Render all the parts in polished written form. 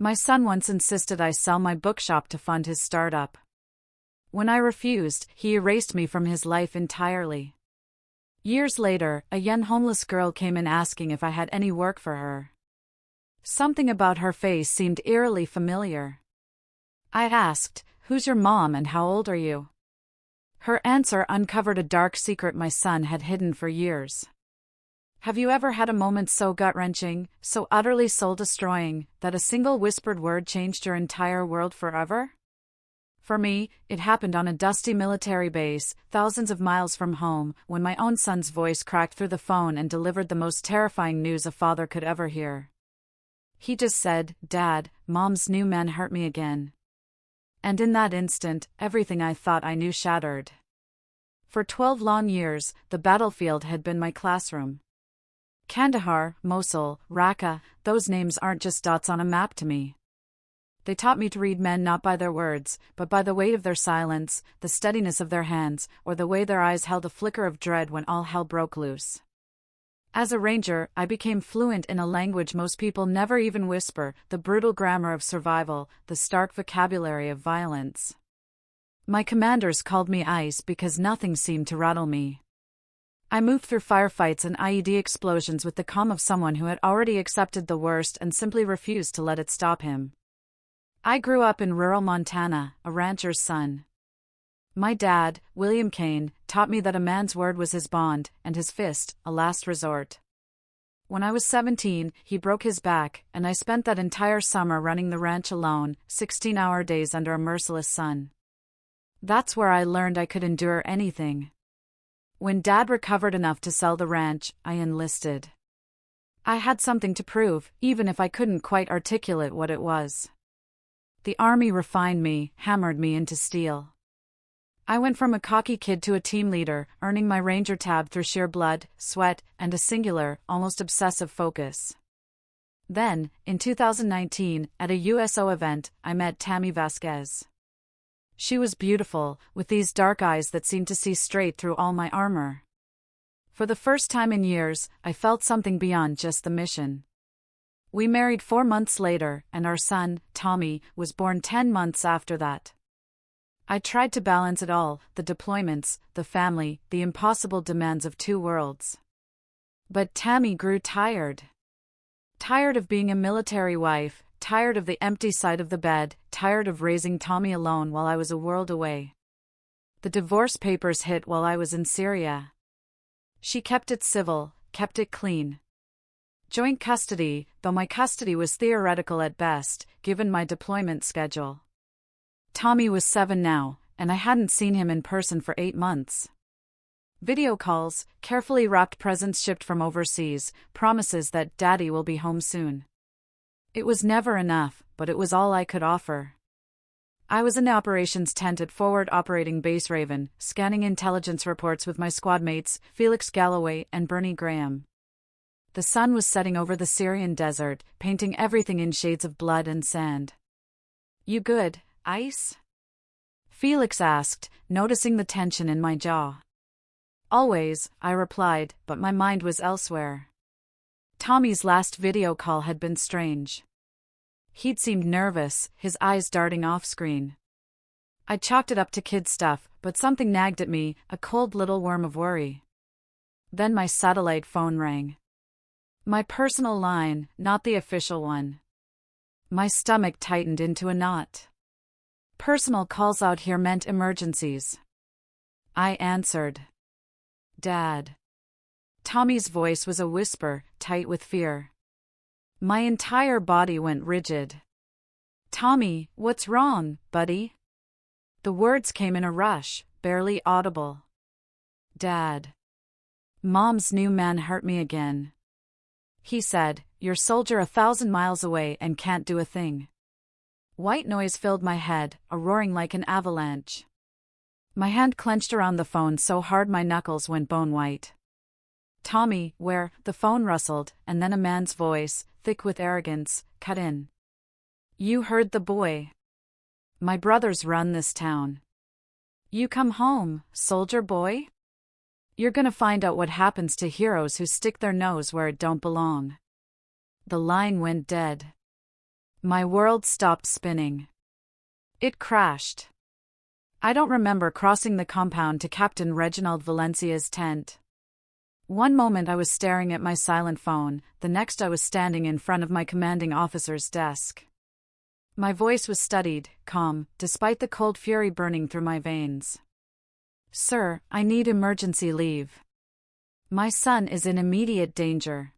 My son once insisted I sell my bookshop to fund his startup. When I refused, he erased me from his life entirely. Years later, a young homeless girl came in asking if I had any work for her. Something about her face seemed eerily familiar. I asked, "Who's your mom and how old are you?" Her answer uncovered a dark secret my son had hidden for years. Have you ever had a moment so gut-wrenching, so utterly soul-destroying, that a single whispered word changed your entire world forever? For me, it happened on a dusty military base, thousands of miles from home, when my own son's voice cracked through the phone and delivered the most terrifying news a father could ever hear. He just said, "Dad, Mom's new man hurt me again." And in that instant, everything I thought I knew shattered. For 12 long years, the battlefield had been my classroom. Kandahar, Mosul, Raqqa, those names aren't just dots on a map to me. They taught me to read men not by their words, but by the weight of their silence, the steadiness of their hands, or the way their eyes held a flicker of dread when all hell broke loose. As a ranger, I became fluent in a language most people never even whisper, the brutal grammar of survival, the stark vocabulary of violence. My commanders called me Ice because nothing seemed to rattle me. I moved through firefights and IED explosions with the calm of someone who had already accepted the worst and simply refused to let it stop him. I grew up in rural Montana, a rancher's son. My dad, William Kane, taught me that a man's word was his bond, and his fist, a last resort. When I was 17, he broke his back, and I spent that entire summer running the ranch alone, 16-hour days under a merciless sun. That's where I learned I could endure anything. When Dad recovered enough to sell the ranch, I enlisted. I had something to prove, even if I couldn't quite articulate what it was. The Army refined me, hammered me into steel. I went from a cocky kid to a team leader, earning my Ranger tab through sheer blood, sweat, and a singular, almost obsessive focus. Then, in 2019, at a USO event, I met Tammy Vasquez. She was beautiful, with these dark eyes that seemed to see straight through all my armor. For the first time in years, I felt something beyond just the mission. We married 4 months later, and our son, Tommy, was born 10 months after that. I tried to balance it all, the deployments, the family, the impossible demands of 2 worlds. But Tammy grew tired. Tired of being a military wife, tired of the empty side of the bed, tired of raising Tommy alone while I was a world away. The divorce papers hit while I was in Syria. She kept it civil, kept it clean. Joint custody, though my custody was theoretical at best, given my deployment schedule. Tommy was 7 now, and I hadn't seen him in person for 8 months. Video calls, carefully wrapped presents shipped from overseas, promises that Daddy will be home soon. It was never enough, but it was all I could offer. I was in the operations tent at Forward Operating Base Raven, scanning intelligence reports with my squad mates, Felix Galloway and Bernie Graham. The sun was setting over the Syrian desert, painting everything in shades of blood and sand. "You good, Ice?" Felix asked, noticing the tension in my jaw. "Always," I replied, but my mind was elsewhere. Tommy's last video call had been strange. He'd seemed nervous, his eyes darting off-screen. I chalked it up to kid stuff, but something nagged at me, a cold little worm of worry. Then my satellite phone rang. My personal line, not the official one. My stomach tightened into a knot. Personal calls out here meant emergencies. I answered. "Dad." Tommy's voice was a whisper, tight with fear. My entire body went rigid. "Tommy, what's wrong, buddy?" The words came in a rush, barely audible. "Dad. Mom's new man hurt me again. He said, 'Your soldier 1,000 miles away and can't do a thing.'" White noise filled my head, a roaring like an avalanche. My hand clenched around the phone so hard my knuckles went bone white. "Tommy, where?" The phone rustled, and then a man's voice, thick with arrogance, cut in. "You heard the boy. My brothers run this town. You come home, soldier boy? You're gonna find out what happens to heroes who stick their nose where it don't belong." The line went dead. My world stopped spinning. It crashed. I don't remember crossing the compound to Captain Reginald Valencia's tent. One moment I was staring at my silent phone, the next I was standing in front of my commanding officer's desk. My voice was studied, calm, despite the cold fury burning through my veins. "Sir, I need emergency leave. My son is in immediate danger."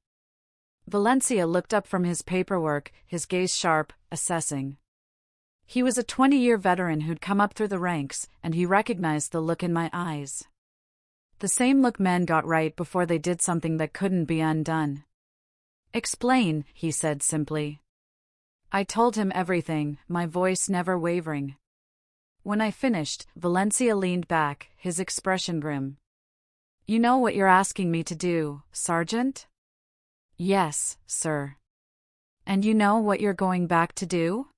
Valencia looked up from his paperwork, his gaze sharp, assessing. He was a 20-year veteran who'd come up through the ranks, and he recognized the look in my eyes. The same look men got right before they did something that couldn't be undone. "Explain," he said simply. I told him everything, my voice never wavering. When I finished, Valencia leaned back, his expression grim. "You know what you're asking me to do, Sergeant?" "Yes, sir." "And you know what you're going back to do?"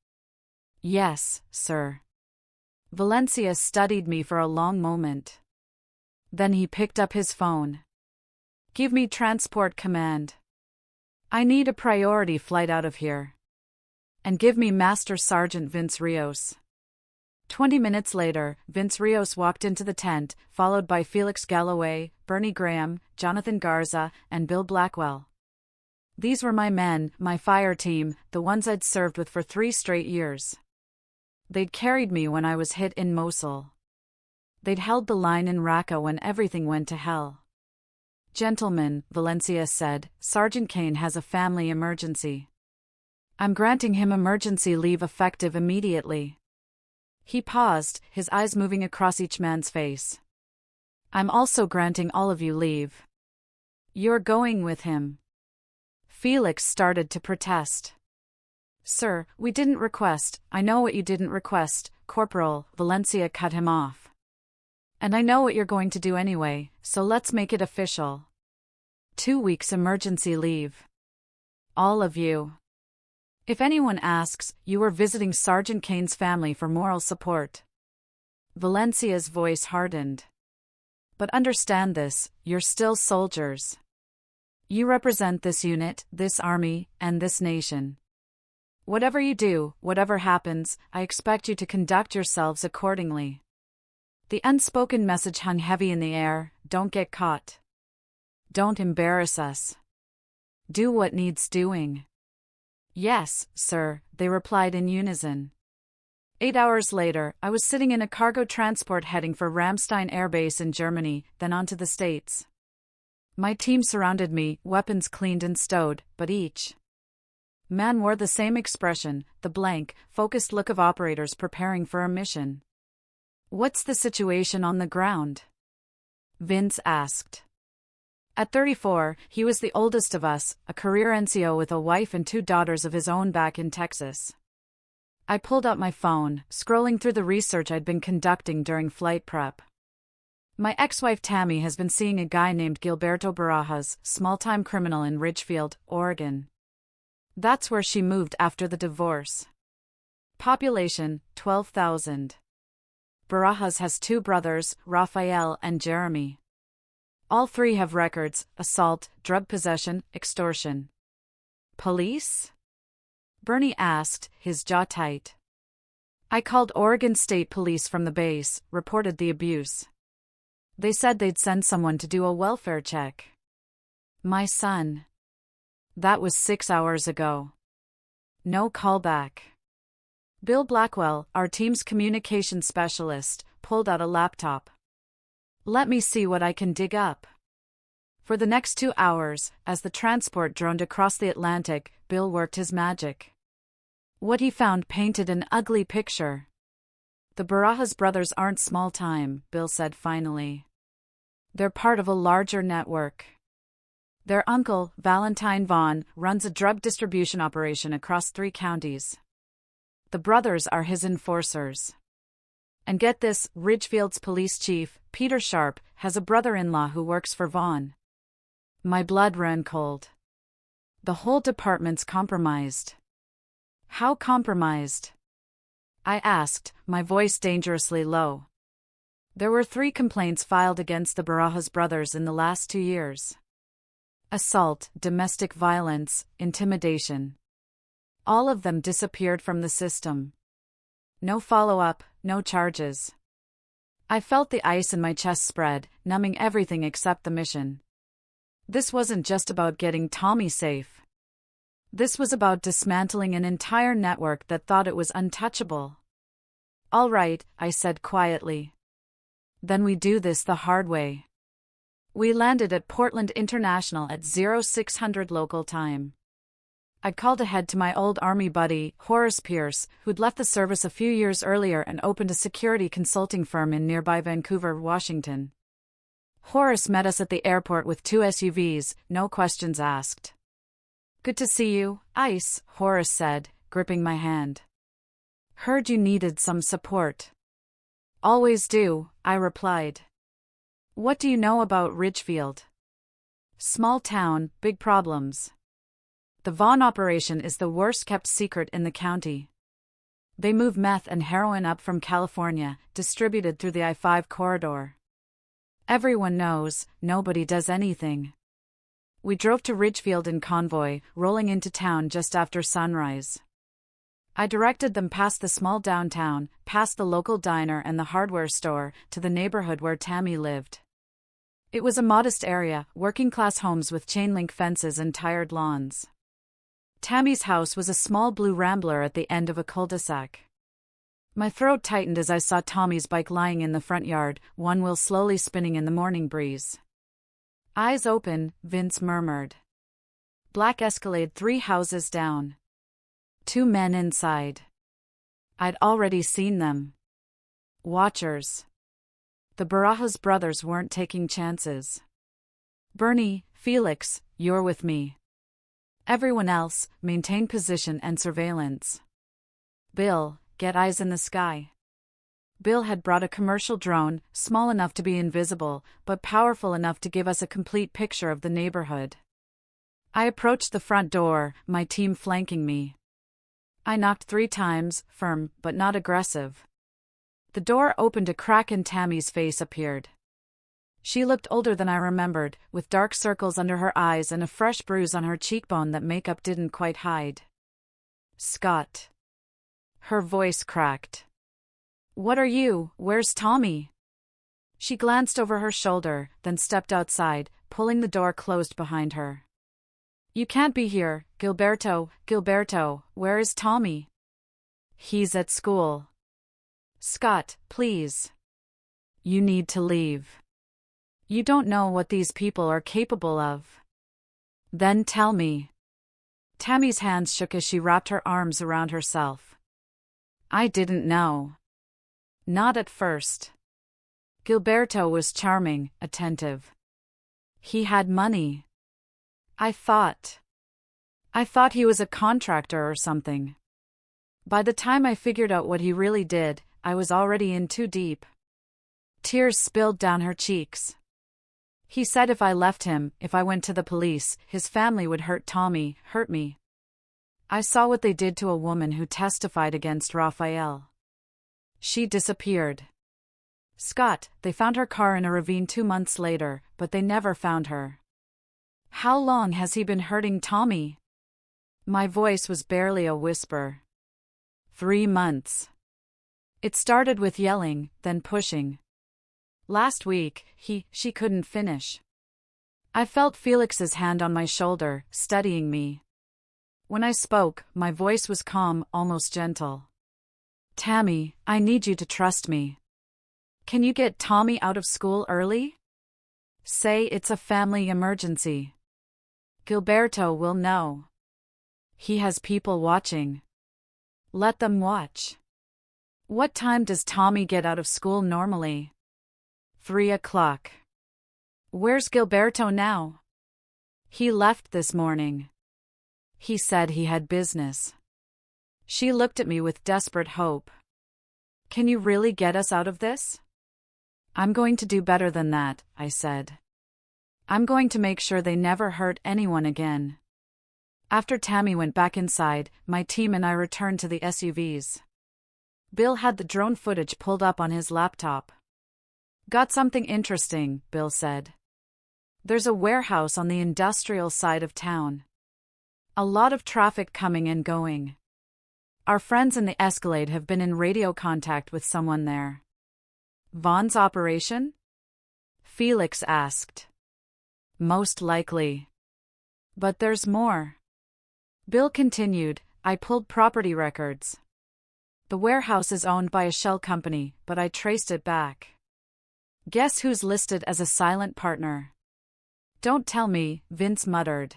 "Yes, sir." Valencia studied me for a long moment. Then he picked up his phone. "Give me transport command. I need a priority flight out of here. And give me Master Sergeant Vince Rios." 20 minutes later, Vince Rios walked into the tent, followed by Felix Galloway, Bernie Graham, Jonathan Garza, and Bill Blackwell. These were my men, my fire team, the ones I'd served with for 3 straight years. They'd carried me when I was hit in Mosul. They'd held the line in Raqqa when everything went to hell. "Gentlemen," Valencia said, "Sergeant Kane has a family emergency. I'm granting him emergency leave effective immediately." He paused, his eyes moving across each man's face. "I'm also granting all of you leave. You're going with him." Felix started to protest. "Sir, we didn't request." "I know what you didn't request, Corporal," Valencia cut him off. "And I know what you're going to do anyway, so let's make it official. 2 weeks emergency leave. All of you. If anyone asks, you were visiting Sergeant Kane's family for moral support." Valencia's voice hardened. "But understand this, you're still soldiers. You represent this unit, this army, and this nation. Whatever you do, whatever happens, I expect you to conduct yourselves accordingly." The unspoken message hung heavy in the air: don't get caught. Don't embarrass us. Do what needs doing. "Yes, sir," they replied in unison. 8 hours later, I was sitting in a cargo transport heading for Ramstein Air Base in Germany, then on to the States. My team surrounded me, weapons cleaned and stowed, but each man wore the same expression, the blank, focused look of operators preparing for a mission. "What's the situation on the ground?" Vince asked. At 34, he was the oldest of us, a career NCO with a wife and 2 daughters of his own back in Texas. I pulled out my phone, scrolling through the research I'd been conducting during flight prep. My ex-wife Tammy has been seeing a guy named Gilberto Barajas, small-time criminal in Ridgefield, Oregon. That's where she moved after the divorce. Population, 12,000. Barajas has 2 brothers, Rafael and Jeremy. All 3 have records: assault, drug possession, extortion. "Police?" Bernie asked, his jaw tight. "I called Oregon State Police from the base, reported the abuse. They said they'd send someone to do a welfare check. My son. That was 6 hours ago. No callback." Bill Blackwell, our team's communication specialist, pulled out a laptop. "Let me see what I can dig up." For the next 2 hours, as the transport droned across the Atlantic, Bill worked his magic. What he found painted an ugly picture. "The Barajas brothers aren't small-time," Bill said finally. "They're part of a larger network. Their uncle, Valentine Vaughn, runs a drug distribution operation across 3 counties. The brothers are his enforcers. And get this, Ridgefield's police chief, Peter Sharp, has a brother-in-law who works for Vaughn." My blood ran cold. The whole department's compromised. "How compromised?" I asked, my voice dangerously low. There were 3 complaints filed against the Barajas brothers in the last 2 years. Assault, domestic violence, intimidation. All of them disappeared from the system. No follow-up, no charges. I felt the ice in my chest spread, numbing everything except the mission. This wasn't just about getting Tommy safe. This was about dismantling an entire network that thought it was untouchable. "All right," I said quietly. "Then we do this the hard way." We landed at Portland International at 0600 local time. I called ahead to my old army buddy, Horace Pierce, who'd left the service a few years earlier and opened a security consulting firm in nearby Vancouver, Washington. Horace met us at the airport with 2 SUVs, no questions asked. "Good to see you, Ice," Horace said, gripping my hand. "Heard you needed some support." "Always do," I replied. "What do you know about Ridgefield?" "Small town, big problems. The Vaughn operation is the worst-kept secret in the county. They move meth and heroin up from California, distributed through the I-5 corridor. Everyone knows, nobody does anything." We drove to Ridgefield in convoy, rolling into town just after sunrise. I directed them past the small downtown, past the local diner and the hardware store, to the neighborhood where Tammy lived. It was a modest area, working-class homes with chain-link fences and tired lawns. Tammy's house was a small blue rambler at the end of a cul-de-sac. My throat tightened as I saw Tommy's bike lying in the front yard, one wheel slowly spinning in the morning breeze. "Eyes open," Vince murmured. Black Escalade 3 houses down. 2 men inside. I'd already seen them. Watchers. The Barajas brothers weren't taking chances. "Bernie, Felix, you're with me. Everyone else, maintain position and surveillance. Bill, get eyes in the sky." Bill had brought a commercial drone, small enough to be invisible, but powerful enough to give us a complete picture of the neighborhood. I approached the front door, my team flanking me. I knocked 3 times, firm but not aggressive. The door opened a crack and Tammy's face appeared. She looked older than I remembered, with dark circles under her eyes and a fresh bruise on her cheekbone that makeup didn't quite hide. "Scott." Her voice cracked. "What are you? Where's Tommy?" She glanced over her shoulder, then stepped outside, pulling the door closed behind her. "You can't be here, Gilberto, where is Tommy?" "He's at school." "Scott, please. You need to leave. You don't know what these people are capable of." "Then tell me." Tammy's hands shook as she wrapped her arms around herself. "I didn't know. Not at first. Gilberto was charming, attentive. He had money. I thought he was a contractor or something. By the time I figured out what he really did, I was already in too deep." Tears spilled down her cheeks. "He said if I left him, if I went to the police, his family would hurt Tommy, hurt me. I saw what they did to a woman who testified against Raphael. She disappeared. Scott, they found her car in a ravine 2 months later, but they never found her." "How long has he been hurting Tommy?" My voice was barely a whisper. 3 months. It started with yelling, then pushing. Last week, she couldn't finish. I felt Felix's hand on my shoulder, steadying me. When I spoke, my voice was calm, almost gentle. "Tammy, I need you to trust me. Can you get Tommy out of school early? Say it's a family emergency. Gilberto will know. He has people watching. Let them watch." "What time does Tommy get out of school normally?" 3 o'clock. "Where's Gilberto now?" "He left this morning. He said he had business." She looked at me with desperate hope. "Can you really get us out of this?" "I'm going to do better than that," I said. "I'm going to make sure they never hurt anyone again." After Tammy went back inside, my team and I returned to the SUVs. Bill had the drone footage pulled up on his laptop. "Got something interesting," Bill said. "There's a warehouse on the industrial side of town. A lot of traffic coming and going. Our friends in the Escalade have been in radio contact with someone there. Vaughn's operation? Felix asked. Most likely. But there's more. Bill continued. I pulled property records. The warehouse is owned by a shell company, but I traced it back. Guess who's listed as a silent partner? Don't tell me, Vince muttered.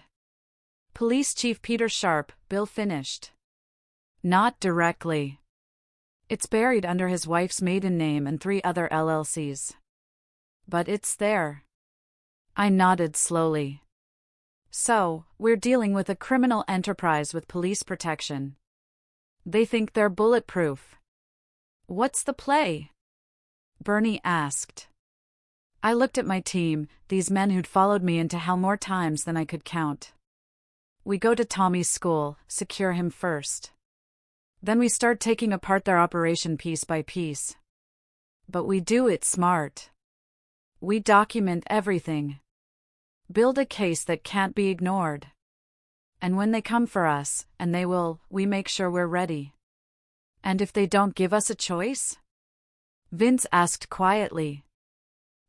Police Chief Peter Sharp, Bill finished. Not directly. It's buried under his wife's maiden name and 3 other LLCs. But it's there. I nodded slowly. So, we're dealing with a criminal enterprise with police protection. They think they're bulletproof. What's the play? Bernie asked. I looked at my team, these men who'd followed me into hell more times than I could count. We go to Tommy's school, secure him first. Then we start taking apart their operation piece by piece. But we do it smart. We document everything. Build a case that can't be ignored. And when they come for us, and they will, we make sure we're ready. And if they don't give us a choice? Vince asked quietly.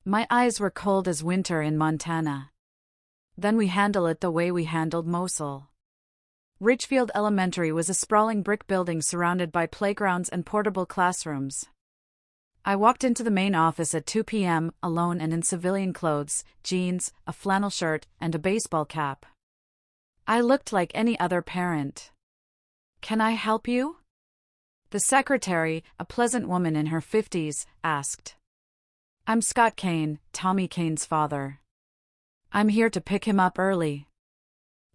My eyes were cold as winter in Montana. Then we handle it the way we handled Mosul. Ridgefield Elementary was a sprawling brick building surrounded by playgrounds and portable classrooms. I walked into the main office at 2 p.m., alone and in civilian clothes, jeans, a flannel shirt, and a baseball cap. I looked like any other parent. Can I help you? The secretary, a pleasant woman in her 50s, asked. I'm Scott Kane, Tommy Kane's father. I'm here to pick him up early.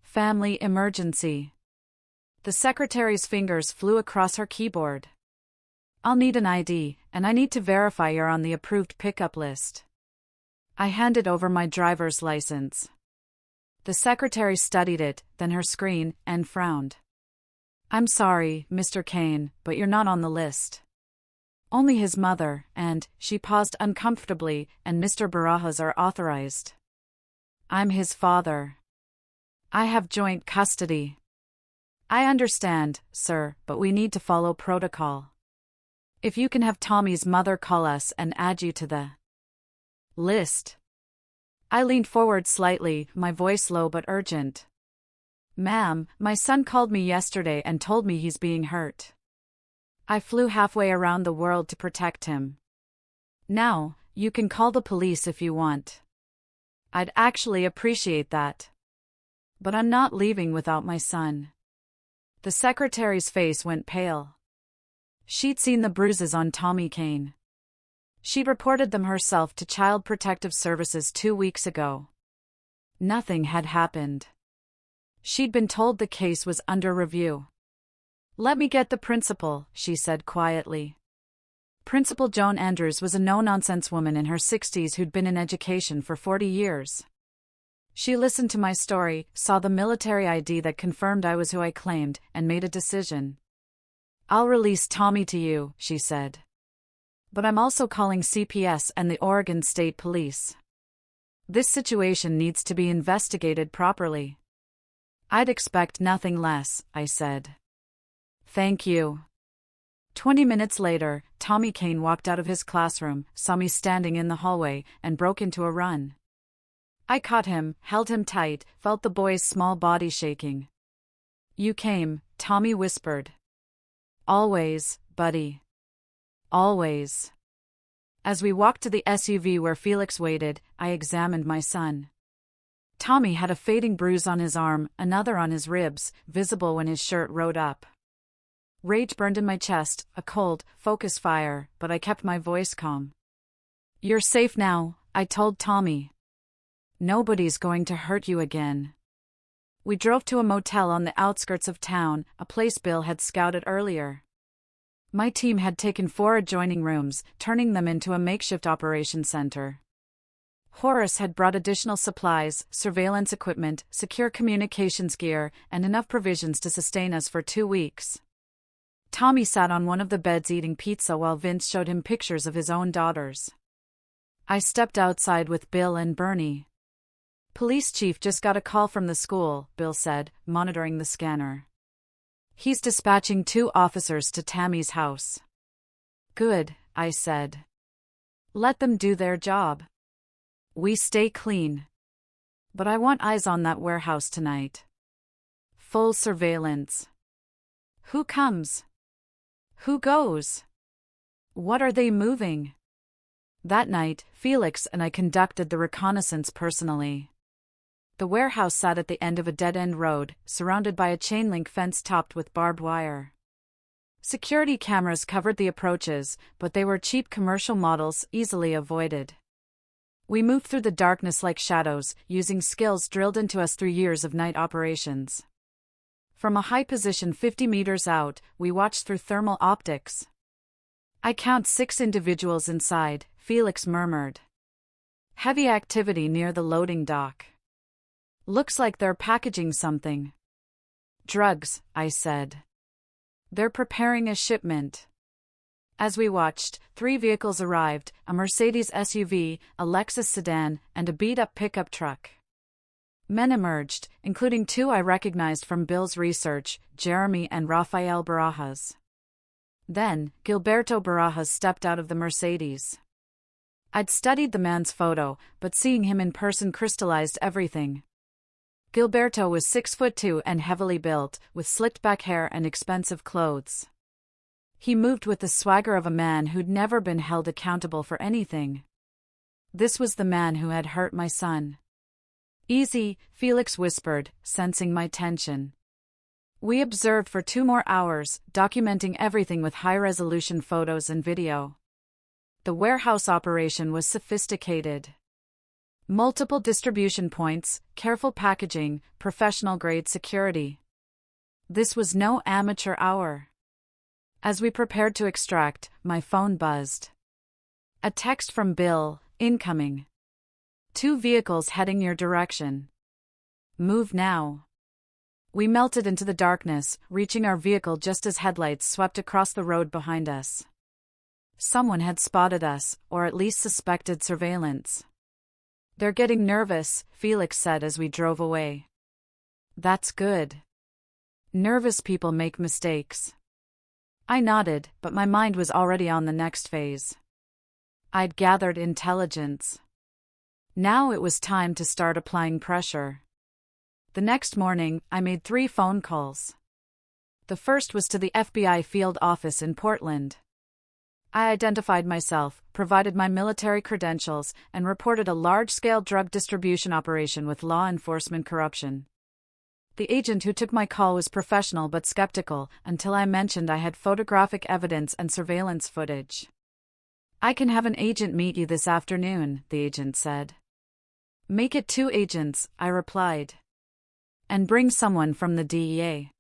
Family emergency. The secretary's fingers flew across her keyboard. I'll need an ID, and I need to verify you're on the approved pickup list. I handed over my driver's license. The secretary studied it, then her screen, and frowned. I'm sorry, Mr. Kane, but you're not on the list. Only his mother, and, she paused uncomfortably, and Mr. Barajas are authorized. I'm his father. I have joint custody. I understand, sir, but we need to follow protocol. If you can have Tommy's mother call us and add you to the list. I leaned forward slightly, my voice low but urgent. Ma'am, my son called me yesterday and told me he's being hurt. I flew halfway around the world to protect him. Now, you can call the police if you want. I'd actually appreciate that. But I'm not leaving without my son. The secretary's face went pale. She'd seen the bruises on Tommy Kane. She'd reported them herself to Child Protective Services 2 weeks ago. Nothing had happened. She'd been told the case was under review. Let me get the principal, she said quietly. Principal Joan Andrews was a no-nonsense woman in her 60s who'd been in education for 40 years. She listened to my story, saw the military ID that confirmed I was who I claimed, and made a decision. I'll release Tommy to you, she said. But I'm also calling CPS and the Oregon State Police. This situation needs to be investigated properly. I'd expect nothing less, I said. Thank you. 20 minutes later, Tommy Kane walked out of his classroom, saw me standing in the hallway, and broke into a run. I caught him, held him tight, felt the boy's small body shaking. You came, Tommy whispered. Always, buddy. Always. As we walked to the SUV where Felix waited, I examined my son. Tommy had a fading bruise on his arm, another on his ribs, visible when his shirt rode up. Rage burned in my chest, a cold, focused fire, but I kept my voice calm. You're safe now, I told Tommy. Nobody's going to hurt you again. We drove to a motel on the outskirts of town, a place Bill had scouted earlier. My team had taken 4 adjoining rooms, turning them into a makeshift operation center. Horace had brought additional supplies, surveillance equipment, secure communications gear, and enough provisions to sustain us for 2 weeks. Tommy sat on one of the beds eating pizza while Vince showed him pictures of his own daughters. I stepped outside with Bill and Bernie. Police chief just got a call from the school, Bill said, monitoring the scanner. He's dispatching 2 officers to Tammy's house. Good, I said. Let them do their job. We stay clean. But I want eyes on that warehouse tonight. Full surveillance. Who comes? Who goes? What are they moving? That night, Felix and I conducted the reconnaissance personally. The warehouse sat at the end of a dead-end road, surrounded by a chain-link fence topped with barbed wire. Security cameras covered the approaches, but they were cheap commercial models easily avoided. We moved through the darkness like shadows, using skills drilled into us through years of night operations. From a high position 50 meters out, we watched through thermal optics. I count 6 individuals inside, Felix murmured. Heavy activity near the loading dock. Looks like they're packaging something. Drugs, I said. They're preparing a shipment. As we watched, 3 vehicles arrived, a Mercedes SUV, a Lexus sedan, and a beat-up pickup truck. Men emerged, including 2 I recognized from Bill's research, Jeremy and Rafael Barajas. Then, Gilberto Barajas stepped out of the Mercedes. I'd studied the man's photo, but seeing him in person crystallized everything. Gilberto was 6'2" and heavily built, with slicked-back hair and expensive clothes. He moved with the swagger of a man who'd never been held accountable for anything. This was the man who had hurt my son. Easy, Felix whispered, sensing my tension. We observed for 2 more hours, documenting everything with high-resolution photos and video. The warehouse operation was sophisticated. Multiple distribution points, careful packaging, professional-grade security. This was no amateur hour. As we prepared to extract, my phone buzzed. A text from Bill, incoming. 2 vehicles heading your direction. Move now. We melted into the darkness, reaching our vehicle just as headlights swept across the road behind us. Someone had spotted us, or at least suspected surveillance. They're getting nervous, Felix said as we drove away. That's good. Nervous people make mistakes. I nodded, but my mind was already on the next phase. I'd gathered intelligence. Now it was time to start applying pressure. The next morning, I made 3 phone calls. The first was to the FBI field office in Portland. I identified myself, provided my military credentials, and reported a large-scale drug distribution operation with law enforcement corruption. The agent who took my call was professional but skeptical, until I mentioned I had photographic evidence and surveillance footage. I can have an agent meet you this afternoon, the agent said. Make it 2 agents, I replied. And bring someone from the DEA.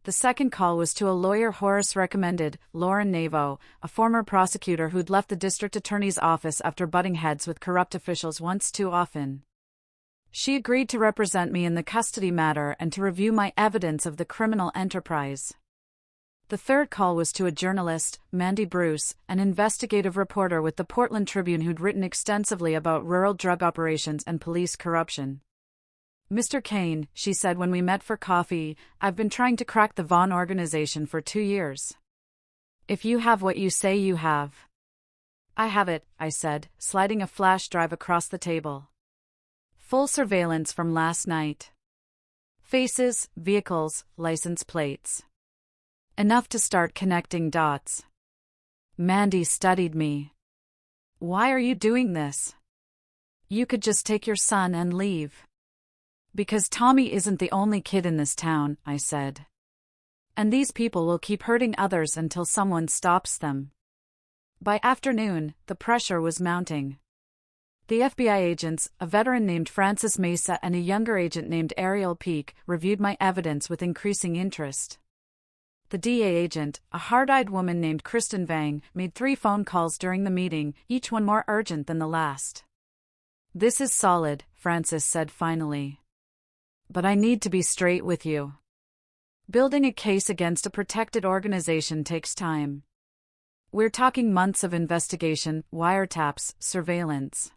The second call was to a lawyer Horace recommended, Lauren Navo, a former prosecutor who'd left the district attorney's office after butting heads with corrupt officials once too often. She agreed to represent me in the custody matter and to review my evidence of the criminal enterprise. The third call was to a journalist, Mandy Bruce, an investigative reporter with the Portland Tribune who'd written extensively about rural drug operations and police corruption. Mr. Kane, she said when we met for coffee, I've been trying to crack the Vaughn organization for 2 years. If you have what you say you have. I have it, I said, sliding a flash drive across the table. Full surveillance from last night. Faces, vehicles, license plates. Enough to start connecting dots. Mandy studied me. Why are you doing this? You could just take your son and leave. Because Tommy isn't the only kid in this town, I said. And these people will keep hurting others until someone stops them. By afternoon, the pressure was mounting. The FBI agents, a veteran named Francis Mesa and a younger agent named Ariel Peak, reviewed my evidence with increasing interest. The DA agent, a hard-eyed woman named Kristen Vang, made 3 phone calls during the meeting, each one more urgent than the last. This is solid, Francis said finally. But I need to be straight with you. Building a case against a protected organization takes time. We're talking months of investigation, wiretaps, surveillance.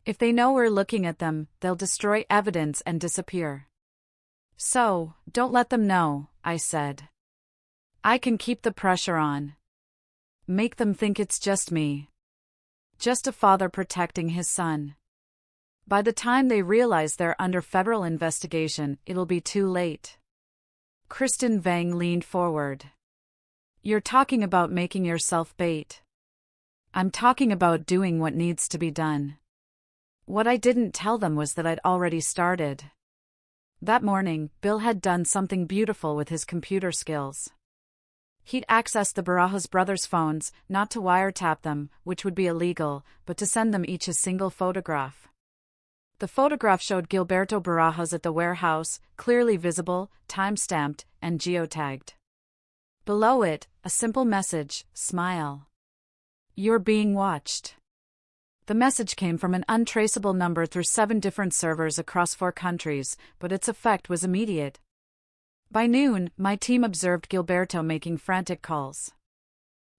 If they know we're looking at them, they'll destroy evidence and disappear. So, don't let them know, I said. I can keep the pressure on. Make them think it's just me. Just a father protecting his son. By the time they realize they're under federal investigation, it'll be too late. Kristen Vang leaned forward. You're talking about making yourself bait. I'm talking about doing what needs to be done. What I didn't tell them was that I'd already started. That morning, Bill had done something beautiful with his computer skills. He'd accessed the Barajas brothers' phones, not to wiretap them, which would be illegal, but to send them each a single photograph. The photograph showed Gilberto Barajas at the warehouse, clearly visible, time-stamped, and geotagged. Below it, a simple message, smile. You're being watched. The message came from an untraceable number through 7 different servers across 4 countries, but its effect was immediate. By noon, my team observed Gilberto making frantic calls.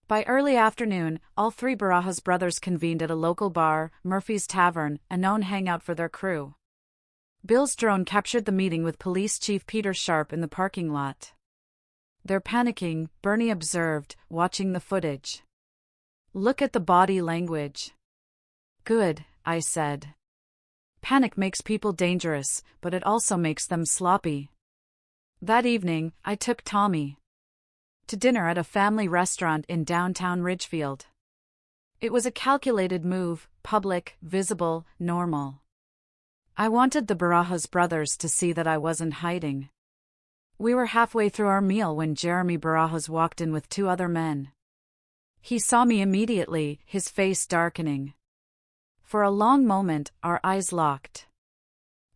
By early afternoon, all 3 Barajas brothers convened at a local bar, Murphy's Tavern, a known hangout for their crew. Bill's drone captured the meeting with Police Chief Peter Sharp in the parking lot. They're panicking, Bernie observed, watching the footage. Look at the body language. Good, I said. Panic makes people dangerous, but it also makes them sloppy. That evening, I took Tommy to dinner at a family restaurant in downtown Ridgefield. It was a calculated move, public, visible, normal. I wanted the Barajas brothers to see that I wasn't hiding. We were halfway through our meal when Jeremy Barajas walked in with 2 other men. He saw me immediately, his face darkening. For a long moment, our eyes locked.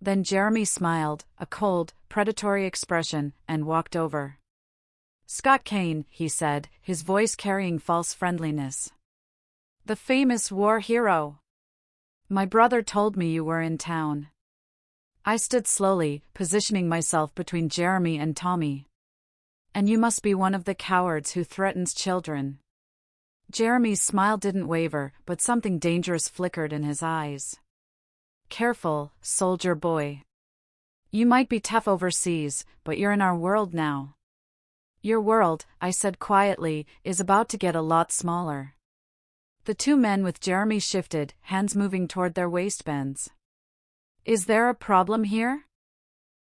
Then Jeremy smiled, a cold, predatory expression, and walked over. Scott Kane, he said, his voice carrying false friendliness. The famous war hero. My brother told me you were in town. I stood slowly, positioning myself between Jeremy and Tommy. And you must be one of the cowards who threatens children. Jeremy's smile didn't waver, but something dangerous flickered in his eyes. Careful, soldier boy. You might be tough overseas, but you're in our world now. Your world, I said quietly, is about to get a lot smaller. The 2 men with Jeremy shifted, hands moving toward their waistbands. Is there a problem here?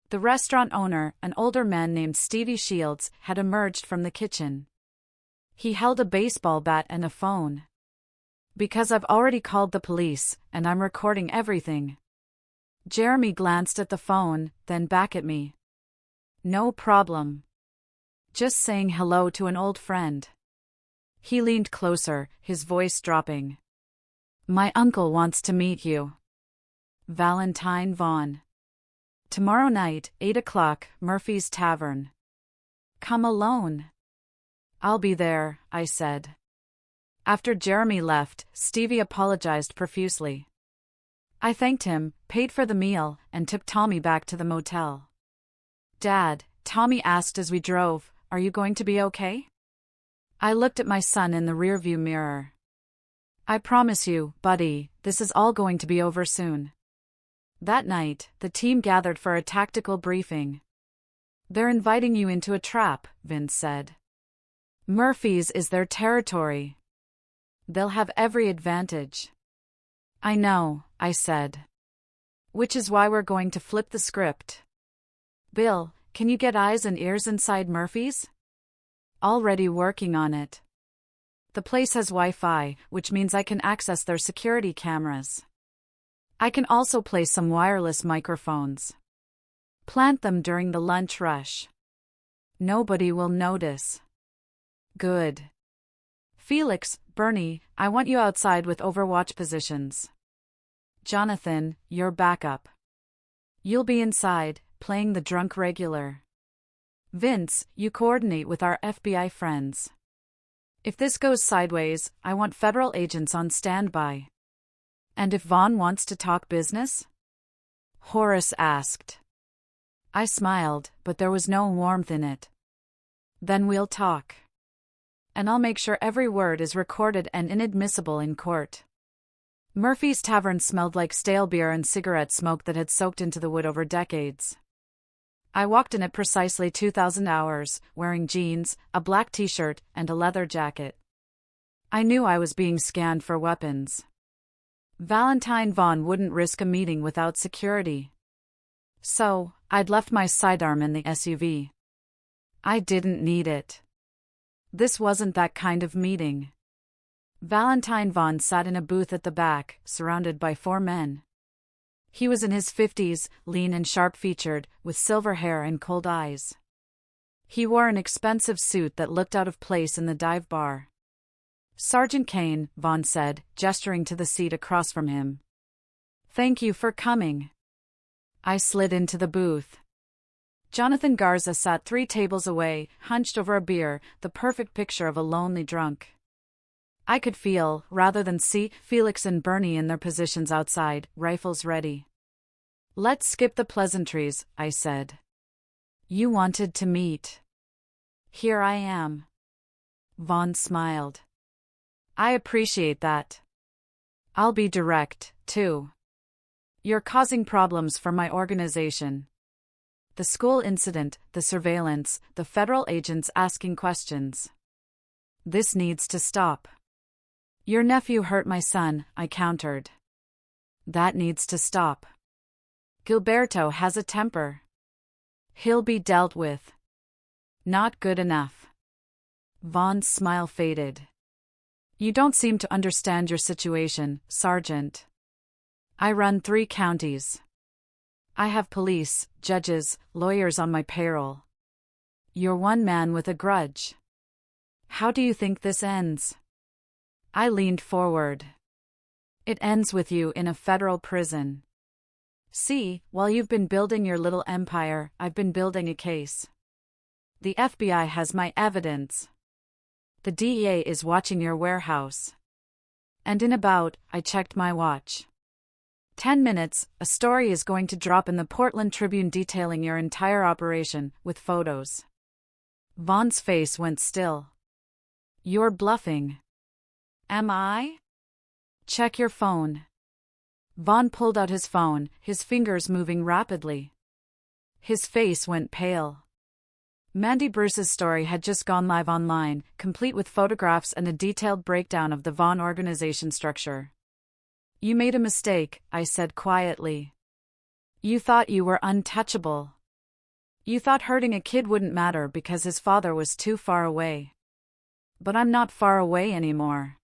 The restaurant owner, an older man named Stevie Shields, had emerged from the kitchen. He held a baseball bat and a phone. Because I've already called the police, and I'm recording everything. Jeremy glanced at the phone, then back at me. No problem. Just saying hello to an old friend. He leaned closer, his voice dropping. My uncle wants to meet you. Valentine Vaughn. Tomorrow night, 8 o'clock, Murphy's Tavern. Come alone. I'll be there, I said. After Jeremy left, Stevie apologized profusely. I thanked him, paid for the meal, and took Tommy back to the motel. Dad, Tommy asked as we drove, are you going to be okay? I looked at my son in the rearview mirror. I promise you, buddy, this is all going to be over soon. That night, the team gathered for a tactical briefing. They're inviting you into a trap, Vince said. Murphy's is their territory. They'll have every advantage. I know, I said. Which is why we're going to flip the script. Bill, can you get eyes and ears inside Murphy's? Already working on it. The place has Wi-Fi, which means I can access their security cameras. I can also place some wireless microphones. Plant them during the lunch rush. Nobody will notice. Good. Felix, Bernie, I want you outside with overwatch positions. Jonathan, your backup. You'll be inside, playing the drunk regular. Vince, you coordinate with our FBI friends. If this goes sideways, I want federal agents on standby. And if Vaughn wants to talk business? Horace asked. I smiled, but there was no warmth in it. Then we'll talk. And I'll make sure every word is recorded and inadmissible in court. Murphy's Tavern smelled like stale beer and cigarette smoke that had soaked into the wood over decades. I walked in at precisely 2,000 hours, wearing jeans, a black t-shirt, and a leather jacket. I knew I was being scanned for weapons. Valentine Vaughn wouldn't risk a meeting without security. So, I'd left my sidearm in the SUV. I didn't need it. This wasn't that kind of meeting. Valentine Vaughn sat in a booth at the back, surrounded by 4 men. He was in his 50s, lean and sharp-featured, with silver hair and cold eyes. He wore an expensive suit that looked out of place in the dive bar. "Sergeant Kane," Vaughn said, gesturing to the seat across from him. "Thank you for coming." I slid into the booth. Jonathan Garza sat 3 tables away, hunched over a beer, the perfect picture of a lonely drunk. I could feel, rather than see, Felix and Bernie in their positions outside, rifles ready. "Let's skip the pleasantries," I said. "You wanted to meet. Here I am." Vaughn smiled. "I appreciate that. I'll be direct, too. You're causing problems for my organization. The school incident, the surveillance, the federal agents asking questions. This needs to stop." "Your nephew hurt my son," I countered. "That needs to stop. Gilberto has a temper. He'll be dealt with." "Not good enough." Vaughn's smile faded. "You don't seem to understand your situation, Sergeant. I run 3 counties. I have police, judges, lawyers on my payroll. You're one man with a grudge. How do you think this ends?" I leaned forward. "It ends with you in a federal prison. See, while you've been building your little empire, I've been building a case. The FBI has my evidence. The DEA is watching your warehouse. And in about," I checked my watch, "10 minutes, a story is going to drop in the Portland Tribune detailing your entire operation, with photos." Vaughn's face went still. "You're bluffing." "Am I?" "Check your phone." Vaughn pulled out his phone, his fingers moving rapidly. His face went pale. Mandy Bruce's story had just gone live online, complete with photographs and a detailed breakdown of the Vaughn organization structure. "You made a mistake," I said quietly. "You thought you were untouchable. You thought hurting a kid wouldn't matter because his father was too far away. But I'm not far away anymore.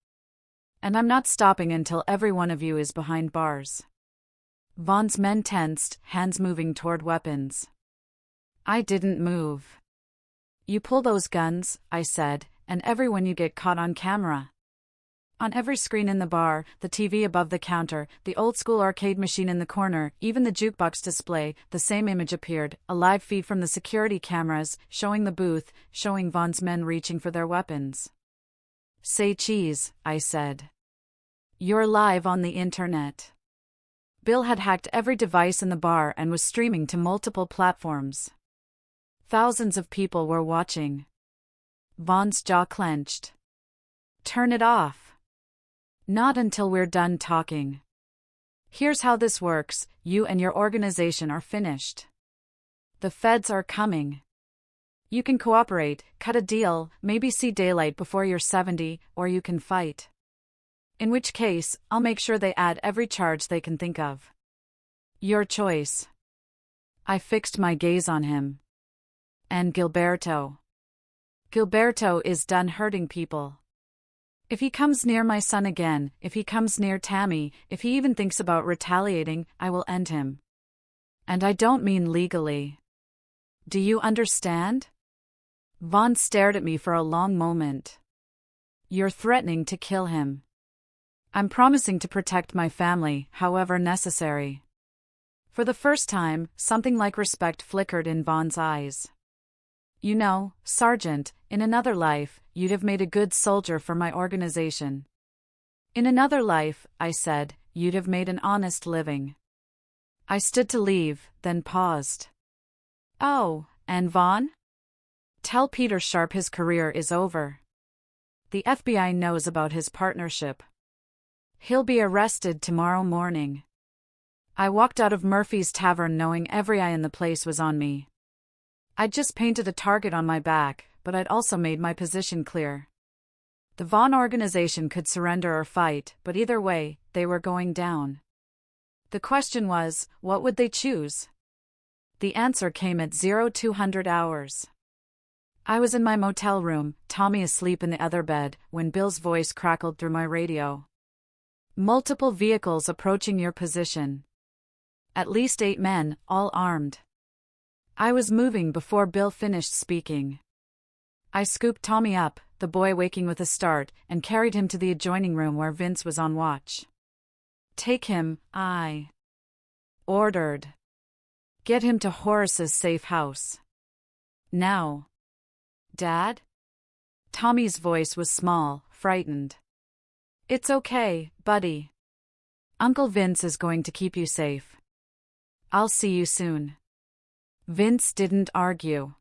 And I'm not stopping until every one of you is behind bars." Vaughn's men tensed, hands moving toward weapons. I didn't move. "You pull those guns," I said, "and everyone you get caught on camera." On every screen in the bar, the TV above the counter, the old-school arcade machine in the corner, even the jukebox display, the same image appeared, a live feed from the security cameras, showing the booth, showing Vaughn's men reaching for their weapons. "Say cheese," I said. "You're live on the internet." Bill had hacked every device in the bar and was streaming to multiple platforms. Thousands of people were watching. Vaughn's jaw clenched. "Turn it off." "Not until we're done talking. Here's how this works: you and your organization are finished. The feds are coming. You can cooperate, cut a deal, maybe see daylight before you're 70, or you can fight. In which case, I'll make sure they add every charge they can think of. Your choice." I fixed my gaze on him. "And Gilberto?" "Gilberto is done hurting people. If he comes near my son again, if he comes near Tammy, if he even thinks about retaliating, I will end him. And I don't mean legally. Do you understand?" Vaughn stared at me for a long moment. "You're threatening to kill him." "I'm promising to protect my family, however necessary." For the first time, something like respect flickered in Vaughn's eyes. "You know, Sergeant, in another life, you'd have made a good soldier for my organization. In another life," I said, "you'd have made an honest living." I stood to leave, then paused. "Oh, and Vaughn? Tell Peter Sharp his career is over. The FBI knows about his partnership. He'll be arrested tomorrow morning. I walked out of Murphy's Tavern knowing every eye in the place was on me. I'd just painted a target on my back, but I'd also made my position clear. The Vaughn organization could surrender or fight, but either way, they were going down. The question was, what would they choose? The answer came at 0200 hours. I was in my motel room, Tommy asleep in the other bed, when Bill's voice crackled through my radio. Multiple vehicles approaching your position. At least 8 men, all armed. I was moving before Bill finished speaking. I scooped Tommy up, the boy waking with a start, and carried him to the adjoining room where Vince was on watch. Take him, I ordered. Get him to Horace's safe house. Now. Dad? Tommy's voice was small, frightened. It's okay, buddy. Uncle Vince is going to keep you safe. I'll see you soon. Vince didn't argue.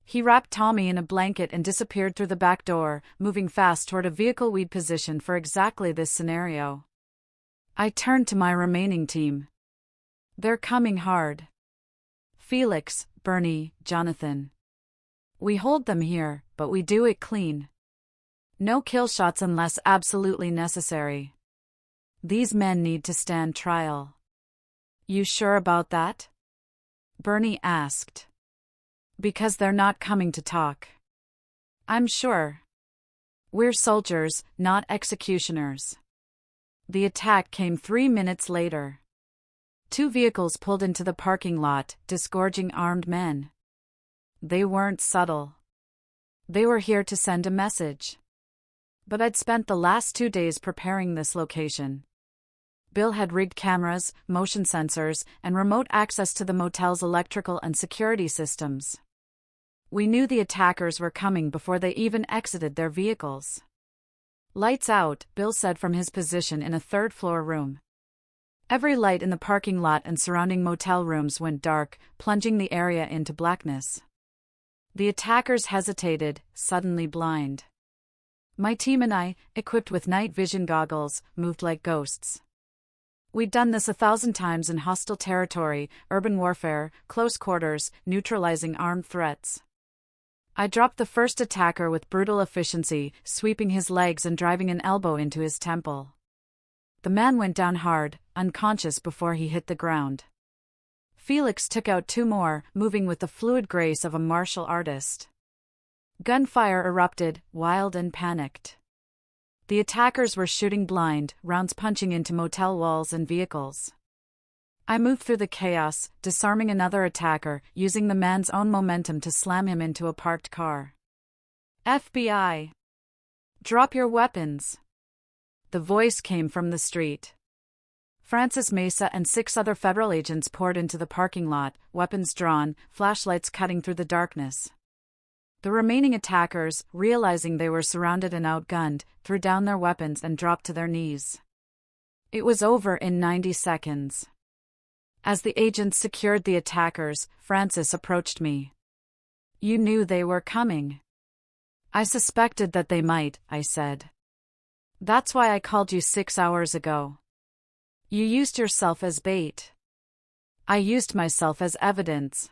He wrapped Tommy in a blanket and disappeared through the back door, moving fast toward a vehicle we'd positioned for exactly this scenario. I turned to my remaining team. They're coming hard. Felix, Bernie, Jonathan. We hold them here, but we do it clean. No kill shots unless absolutely necessary. These men need to stand trial. You sure about that? Bernie asked. Because they're not coming to talk. I'm sure. We're soldiers, not executioners. The attack came 3 minutes later. 2 vehicles pulled into the parking lot, disgorging armed men. They weren't subtle. They were here to send a message. But I'd spent the last 2 days preparing this location. Bill had rigged cameras, motion sensors, and remote access to the motel's electrical and security systems. We knew the attackers were coming before they even exited their vehicles. Lights out, Bill said from his position in a third-floor room. Every light in the parking lot and surrounding motel rooms went dark, plunging the area into blackness. The attackers hesitated, suddenly blind. My team and I, equipped with night vision goggles, moved like ghosts. We'd done this 1,000 times in hostile territory, urban warfare, close quarters, neutralizing armed threats. I dropped the first attacker with brutal efficiency, sweeping his legs and driving an elbow into his temple. The man went down hard, unconscious before he hit the ground. Felix took out 2 more, moving with the fluid grace of a martial artist. Gunfire erupted, wild and panicked. The attackers were shooting blind, rounds punching into motel walls and vehicles. I moved through the chaos, disarming another attacker, using the man's own momentum to slam him into a parked car. FBI! Drop your weapons! The voice came from the street. Francis Mesa and 6 other federal agents poured into the parking lot, weapons drawn, flashlights cutting through the darkness. The remaining attackers, realizing they were surrounded and outgunned, threw down their weapons and dropped to their knees. It was over in 90 seconds. As the agents secured the attackers, Francis approached me. You knew they were coming. I suspected that they might, I said. That's why I called you 6 hours ago. You used yourself as bait. I used myself as evidence.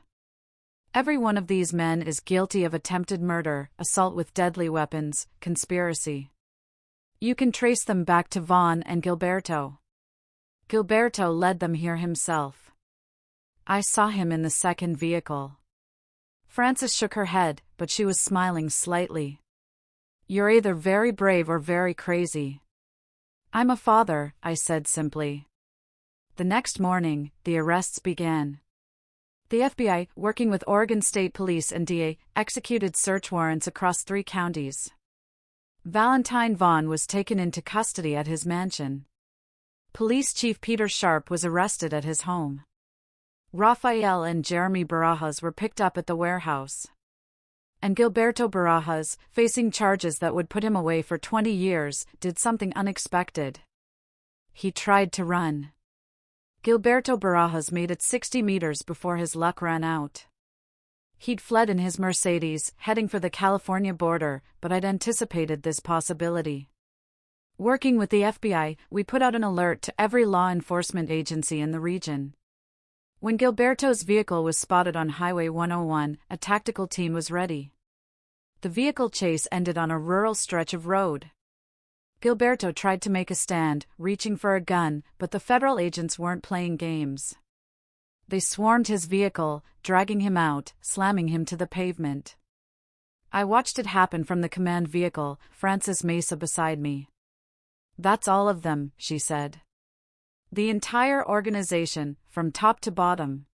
Every one of these men is guilty of attempted murder, assault with deadly weapons, conspiracy. You can trace them back to Vaughn and Gilberto. Gilberto led them here himself. I saw him in the second vehicle. Frances shook her head, but she was smiling slightly. You're either very brave or very crazy. I'm a father, I said simply. The next morning, the arrests began. The FBI, working with Oregon State Police and DA, executed search warrants across 3 counties. Valentine Vaughn was taken into custody at his mansion. Police Chief Peter Sharp was arrested at his home. Rafael and Jeremy Barajas were picked up at the warehouse. And Gilberto Barajas, facing charges that would put him away for 20 years, did something unexpected. He tried to run. Gilberto Barajas made it 60 meters before his luck ran out. He'd fled in his Mercedes, heading for the California border, but I'd anticipated this possibility. Working with the FBI, we put out an alert to every law enforcement agency in the region. When Gilberto's vehicle was spotted on Highway 101, a tactical team was ready. The vehicle chase ended on a rural stretch of road. Gilberto tried to make a stand, reaching for a gun, but the federal agents weren't playing games. They swarmed his vehicle, dragging him out, slamming him to the pavement. I watched it happen from the command vehicle, Frances Mesa beside me. "That's all of them," she said. "The entire organization, from top to bottom."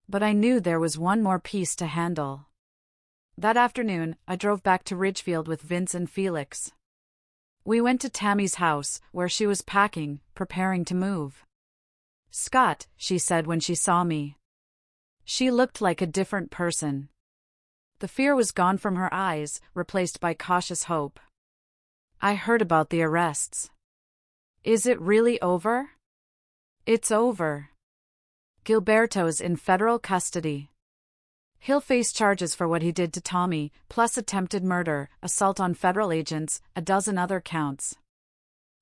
But I knew there was one more piece to handle. That afternoon, I drove back to Ridgefield with Vince and Felix. We went to Tammy's house, where she was packing, preparing to move. "Scott," she said when she saw me. She looked like a different person. The fear was gone from her eyes, replaced by cautious hope. "I heard about the arrests. Is it really over?" "It's over. Gilberto's in federal custody. He'll face charges for what he did to Tommy, plus attempted murder, assault on federal agents, a dozen other counts.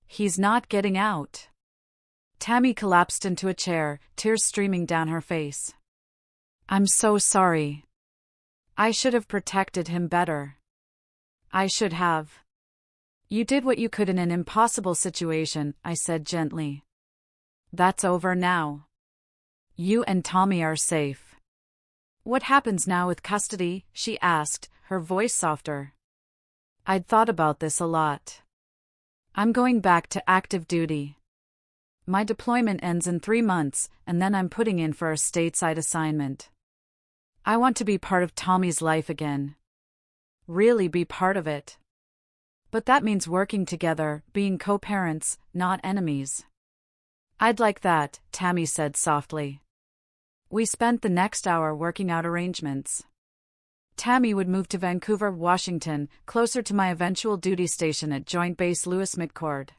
He's not getting out." Tammy collapsed into a chair, tears streaming down her face. "I'm so sorry. I should have protected him better. I should have." "You did what you could in an impossible situation," I said gently. "That's over now. You and Tommy are safe." "What happens now with custody?" she asked, her voice softer. I'd thought about this a lot. "I'm going back to active duty. My deployment ends in 3 months, and then I'm putting in for a stateside assignment. I want to be part of Tommy's life again. Really be part of it. But that means working together, being co-parents, not enemies." "I'd like that," Tammy said softly. We spent the next hour working out arrangements. Tammy would move to Vancouver, Washington, closer to my eventual duty station at Joint Base Lewis McChord.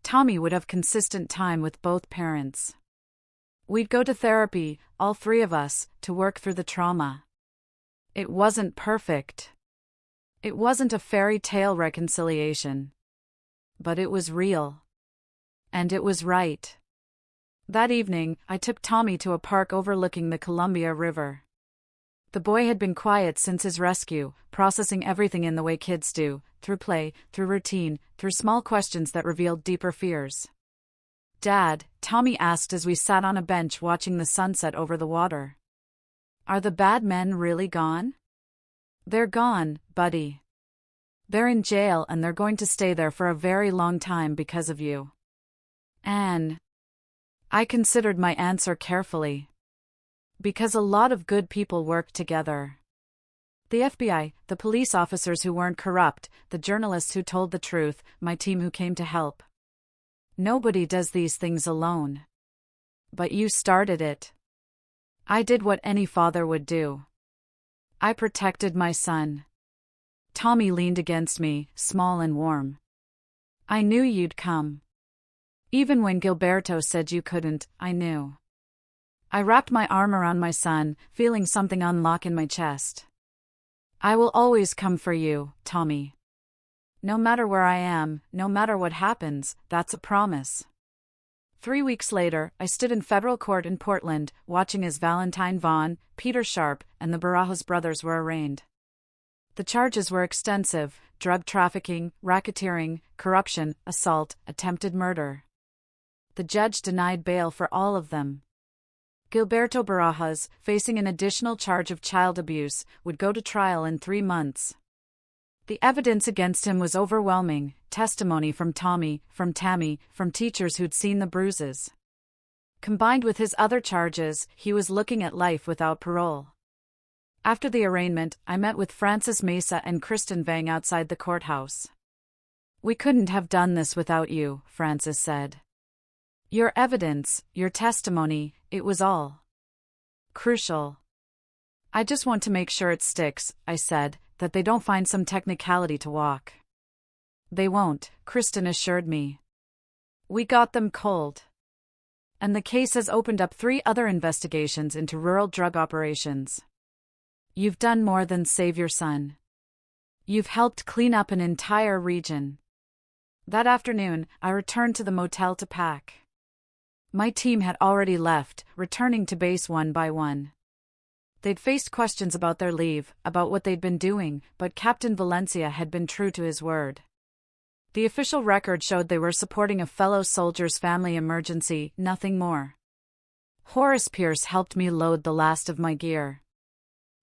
Tommy would have consistent time with both parents. We'd go to therapy, all 3 of us, to work through the trauma. It wasn't perfect. It wasn't a fairy tale reconciliation. But it was real. And it was right. That evening, I took Tommy to a park overlooking the Columbia River. The boy had been quiet since his rescue, processing everything in the way kids do, through play, through routine, through small questions that revealed deeper fears. "Dad," Tommy asked as we sat on a bench watching the sunset over the water. "Are the bad men really gone?" "They're gone, buddy. They're in jail and they're going to stay there for a very long time because of you." "Anne." I considered my answer carefully. "Because a lot of good people work together. The FBI, the police officers who weren't corrupt, the journalists who told the truth, my team who came to help. Nobody does these things alone. But you started it. I did what any father would do. I protected my son." Tommy leaned against me, small and warm. "I knew you'd come. Even when Gilberto said you couldn't, I knew." I wrapped my arm around my son, feeling something unlock in my chest. "I will always come for you, Tommy. No matter where I am, no matter what happens, that's a promise." 3 weeks later, I stood in federal court in Portland, watching as Valentine Vaughn, Peter Sharp, and the Barajas brothers were arraigned. The charges were extensive: drug trafficking, racketeering, corruption, assault, attempted murder. The judge denied bail for all of them. Gilberto Barajas, facing an additional charge of child abuse, would go to trial in 3 months. The evidence against him was overwhelming: testimony from Tommy, from Tammy, from teachers who'd seen the bruises. Combined with his other charges, he was looking at life without parole. After the arraignment, I met with Frances Mesa and Kristen Vang outside the courthouse. "We couldn't have done this without you," Frances said. "Your evidence, your testimony, it was all crucial." "I just want to make sure it sticks," I said, "that they don't find some technicality to walk." "They won't," Kristen assured me. "We got them cold. And the case has opened up 3 other investigations into rural drug operations. You've done more than save your son. You've helped clean up an entire region. That afternoon, I returned to the motel to pack. My team had already left, returning to base one by one. They'd faced questions about their leave, about what they'd been doing, but Captain Valencia had been true to his word. The official record showed they were supporting a fellow soldier's family emergency, nothing more. Horace Pierce helped me load the last of my gear.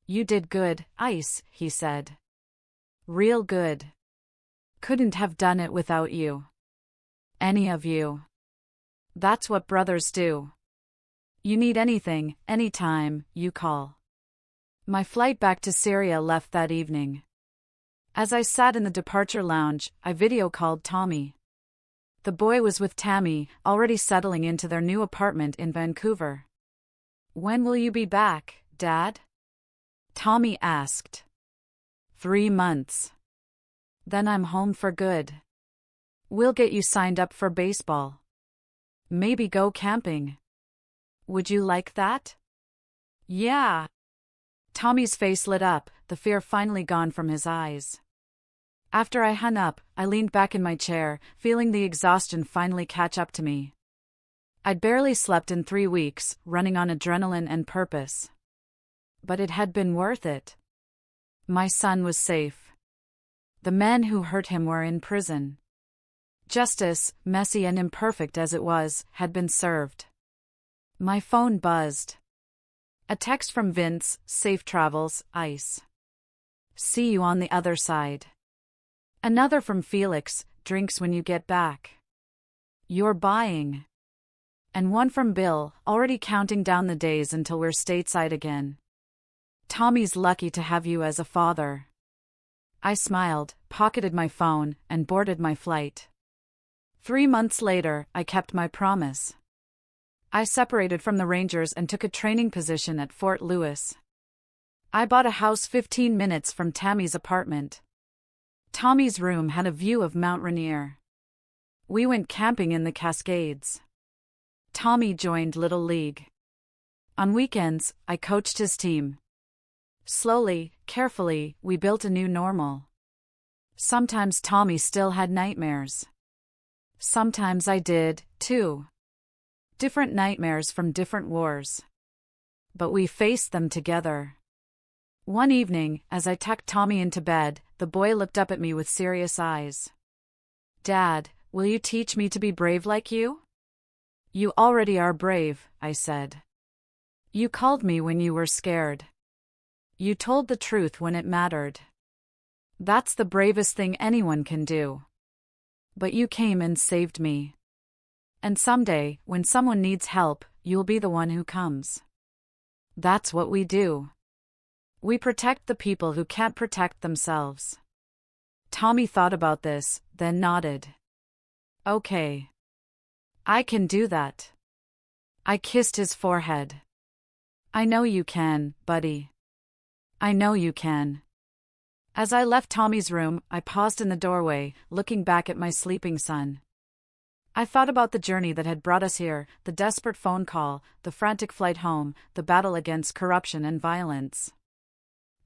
"You did good, Ice," he said. "Real good. Couldn't have done it without you. Any of you. That's what brothers do. You need anything, anytime, you call." My flight back to Syria left that evening. As I sat in the departure lounge, I video-called Tommy. The boy was with Tammy, already settling into their new apartment in Vancouver. "When will you be back, Dad?" Tommy asked. 3 months. Then I'm home for good. We'll get you signed up for baseball. Maybe go camping. Would you like that? Yeah. Tommy's face lit up, the fear finally gone from his eyes. After I hung up, I leaned back in my chair, feeling the exhaustion finally catch up to me. I'd barely slept in 3 weeks, running on adrenaline and purpose. But it had been worth it. My son was safe. The men who hurt him were in prison. Justice, messy and imperfect as it was, had been served. My phone buzzed. A text from Vince, "Safe travels, Ice. See you on the other side." Another from Felix, "Drinks when you get back. You're buying." And one from Bill, already counting down the days until we're stateside again. "Tommy's lucky to have you as a father." I smiled, pocketed my phone, and boarded my flight. 3 months later, I kept my promise. I separated from the Rangers and took a training position at Fort Lewis. I bought a house 15 minutes from Tammy's apartment. Tommy's room had a view of Mount Rainier. We went camping in the Cascades. Tommy joined Little League. On weekends, I coached his team. Slowly, carefully, we built a new normal. Sometimes Tommy still had nightmares. Sometimes I did, too. Different nightmares from different wars. But we faced them together. One evening, as I tucked Tommy into bed, the boy looked up at me with serious eyes. "Dad, will you teach me to be brave like you?" "You already are brave," I said. "You called me when you were scared. You told the truth when it mattered. That's the bravest thing anyone can do. But you came and saved me. And someday, when someone needs help, you'll be the one who comes. That's what we do. We protect the people who can't protect themselves." Tommy thought about this, then nodded. "Okay. I can do that." I kissed his forehead. "I know you can, buddy. I know you can." As I left Tommy's room, I paused in the doorway, looking back at my sleeping son. I thought about the journey that had brought us here, the desperate phone call, the frantic flight home, the battle against corruption and violence.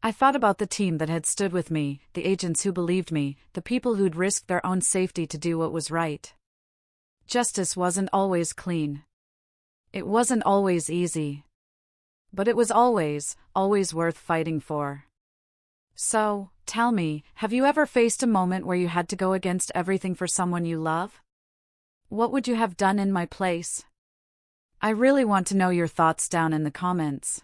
I thought about the team that had stood with me, the agents who believed me, the people who'd risked their own safety to do what was right. Justice wasn't always clean. It wasn't always easy. But it was always, always worth fighting for. So, tell me, have you ever faced a moment where you had to go against everything for someone you love? What would you have done in my place? I really want to know your thoughts down in the comments.